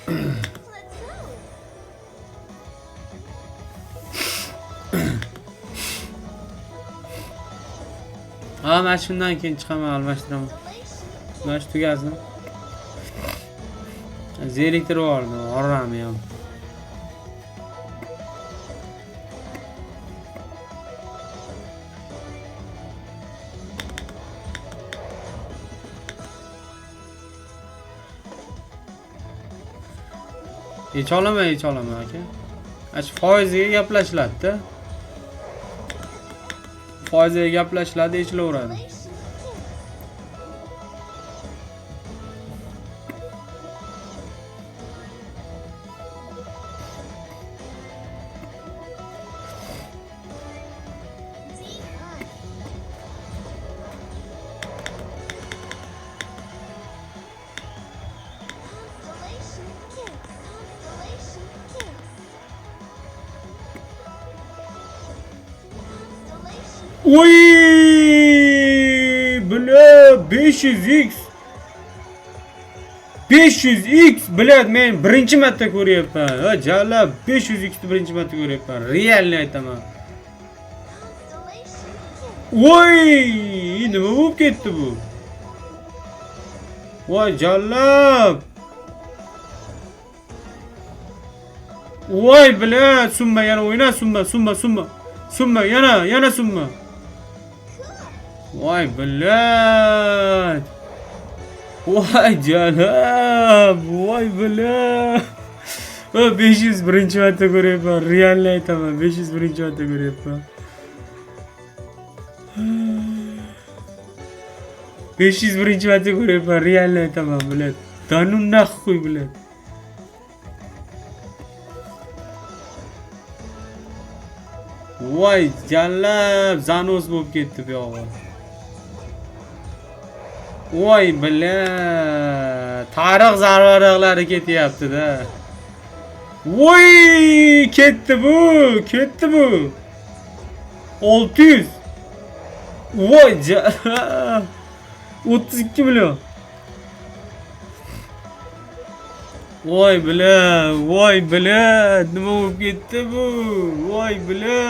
Ha, men shundan keyin chiqaman, almashtiraman. Mana shu tugasin. Zeriktirib yubordi, orrami ham. Hech olaman aka. Ash foiziga gaplashiladi-da. Foiziga gaplashiladi, echilaveradi. Oy! Bля, 500x. 500x, blad, men birinchi marta ko'ryapman. Ha, jala 500x ni birinchi marta ko'ryapman. Realni aytaman. Voy, nima bo'lib ketdi bu? Voy, jallab. Voy, blad, summa yana o'yna, summa, yana summa. Voy, blad. Voy, jalab. Voy, blad. 500 birinchi marta ko'ryapman. Realni aytaman, 500 birinchi marta ko'ryapman. 500 birinchi marta ko'ryapman. Realni aytaman, blad. Danu nahxuy, blad. Voy, jallab, zanos bo'lib ketdi bu yog'i. Voy, bля, tarix zarvaraqlari ketyapti-da. Voy, ketdi bu. 600. Voy, jallab. 32 million. Voy, bля, nima bo'lib ketdi bu? Voy, bля.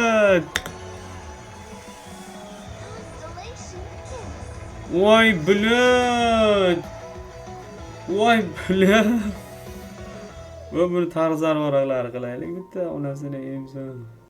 Voy, bля. Va buni tarix zarvaraqlari qilaylik bitta, onasini emsin.